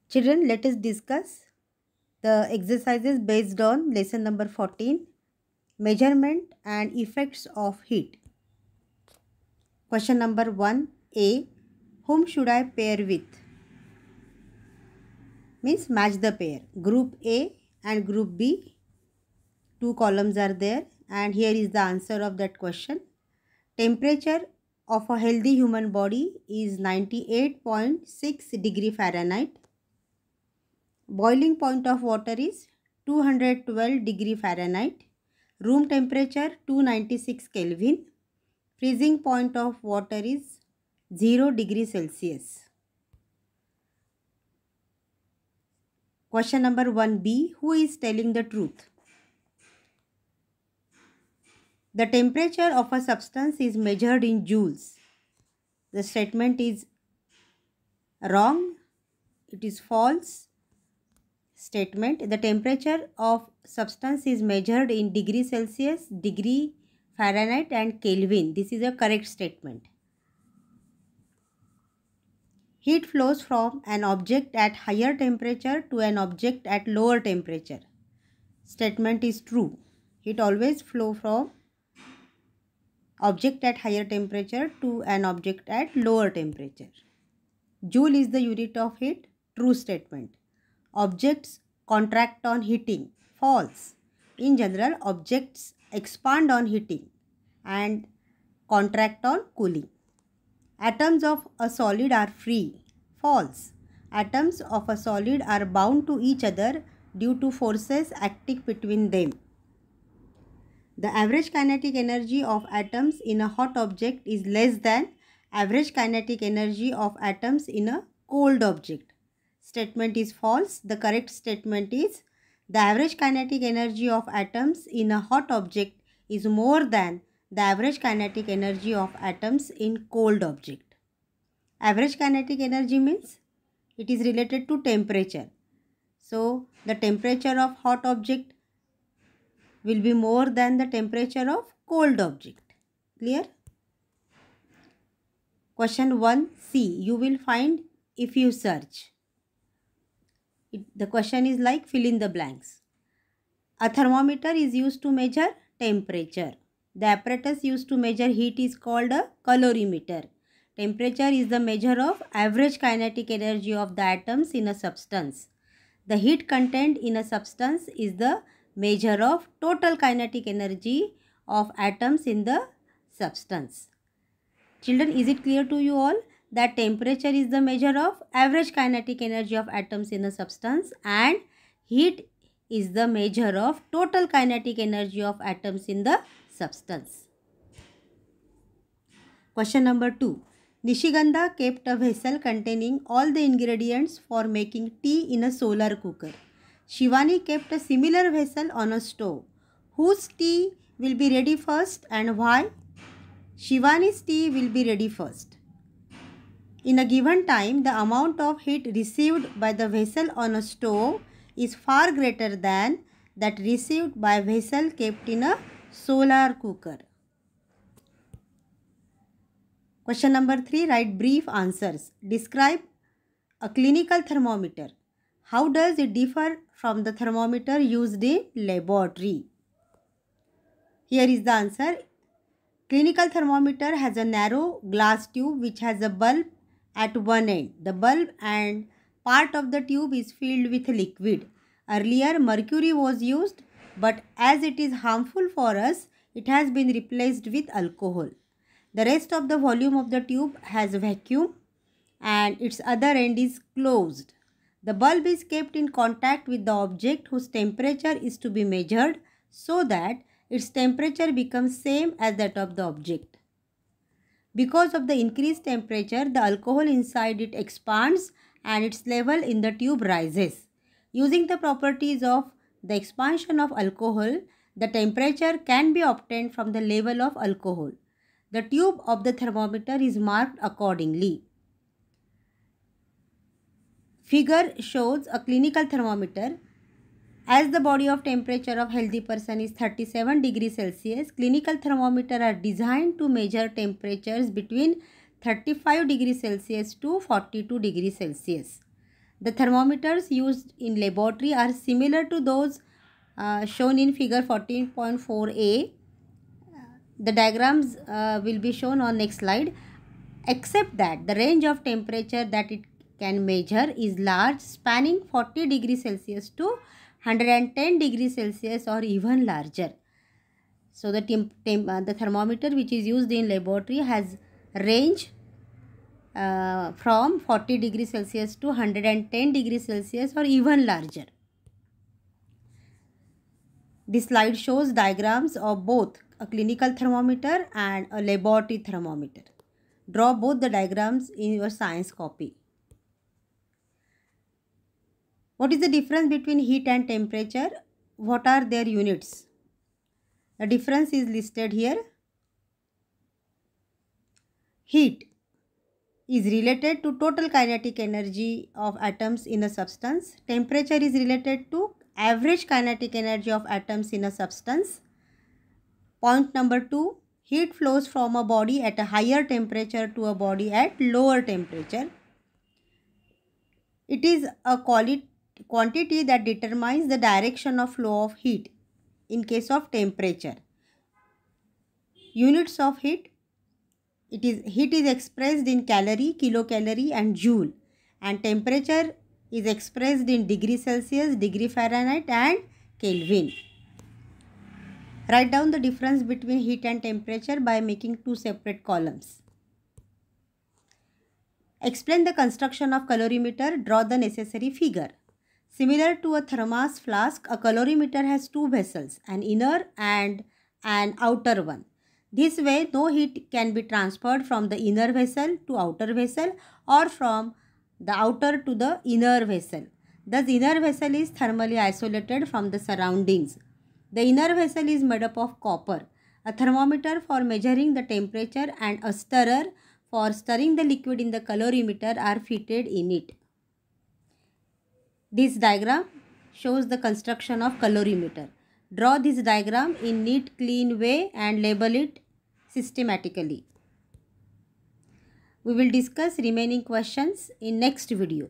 Children, let us discuss the exercises based on lesson number 14, measurement and effects of heat. Question number 1a, whom should I pair with? Means match the pair. Group A and group B. Two columns are there and here is the answer of that question. Temperature of a healthy human body is 98.6 degree Fahrenheit. Boiling point of water is 212 degree Fahrenheit. Room temperature 296 Kelvin. Freezing point of water is 0 degree Celsius. Question number 1b, who is telling the truth? The temperature of a substance is measured in joules. The statement is wrong. It is false statement. The temperature of substance is measured in degree Celsius, degree Fahrenheit and Kelvin. This is a correct statement. Heat flows from an object at higher temperature to an object at lower temperature. Statement is true. Heat always flows from object at higher temperature to an object at lower temperature. Joule is the unit of heat. True statement. Objects contract on heating. False. In general, objects expand on heating and contract on cooling. Atoms of a solid are free. False. Atoms of a solid are bound to each other due to forces acting between them. The average kinetic energy of atoms in a hot object is less than average kinetic energy of atoms in a cold object. Statement is false. The correct statement is the average kinetic energy of atoms in a hot object is more than the average kinetic energy of atoms in cold object. Average kinetic energy means it is related to temperature. So the temperature of hot object will be more than the temperature of cold object. Clear? Question 1c, you will find if you search. The question is like fill in the blanks. A thermometer is used to measure temperature. The apparatus used to measure heat is called a calorimeter. Temperature is the measure of average kinetic energy of the atoms in a substance. The heat content in a substance is the measure of total kinetic energy of atoms in the substance. Children, is it clear to you all that temperature is the measure of average kinetic energy of atoms in a substance and heat is the measure of total kinetic energy of atoms in the substance. Question number 2. Nishigandha kept a vessel containing all the ingredients for making tea in a solar cooker. Shivani kept a similar vessel on a stove. Whose tea will be ready first and why? Shivani's tea will be ready first. In a given time, the amount of heat received by the vessel on a stove is far greater than that received by a vessel kept in a solar cooker. Question number 3, write brief answers. Describe a clinical thermometer. How does it differ from the thermometer used in laboratory? Here is the answer. Clinical thermometer has a narrow glass tube which has a bulb at one end. The bulb and part of the tube is filled with liquid. Earlier, mercury was used, but as it is harmful for us, it has been replaced with alcohol. The rest of the volume of the tube has a vacuum and its other end is closed. The bulb is kept in contact with the object whose temperature is to be measured so that its temperature becomes same as that of the object. Because of the increased temperature, the alcohol inside it expands and its level in the tube rises. Using the properties of the expansion of alcohol, the temperature can be obtained from the level of alcohol. The tube of the thermometer is marked accordingly. Figure shows a clinical thermometer. As the body of temperature of healthy person is 37 degrees Celsius, clinical thermometer are designed to measure temperatures between 35 degrees Celsius to 42 degrees Celsius. The thermometers used in laboratory are similar to those shown in figure 14.4a. The diagrams will be shown on next slide, except that the range of temperature that it can measure is large, spanning 40 degrees Celsius to 110 degrees Celsius or even larger. So the thermometer which is used in laboratory has range from 40 degrees Celsius to 110 degrees Celsius or even larger. This slide shows diagrams of both a clinical thermometer and a laboratory thermometer. Draw both the diagrams in your science copy. What is the difference between heat and temperature? What are their units? The difference is listed here. Heat is related to total kinetic energy of atoms in a substance. Temperature is related to average kinetic energy of atoms in a substance. Point number 2, heat flows from a body at a higher temperature to a body at lower temperature. It is a quantity that determines the direction of flow of heat in case of temperature. Units of heat. Heat is expressed in calorie, kilocalorie and joule, and temperature is expressed in degree Celsius, degree Fahrenheit and Kelvin. Write down the difference between heat and temperature by making two separate columns. Explain the construction of calorimeter. Draw the necessary figure. Similar to a thermos flask, a calorimeter has two vessels, an inner and an outer one. This way, no heat can be transferred from the inner vessel to outer vessel or from the outer to the inner vessel. Thus, inner vessel is thermally isolated from the surroundings. The inner vessel is made up of copper. A thermometer for measuring the temperature and a stirrer for stirring the liquid in the calorimeter are fitted in it. This diagram shows the construction of calorimeter. Draw this diagram in neat, clean way and label it systematically. We will discuss remaining questions in next video.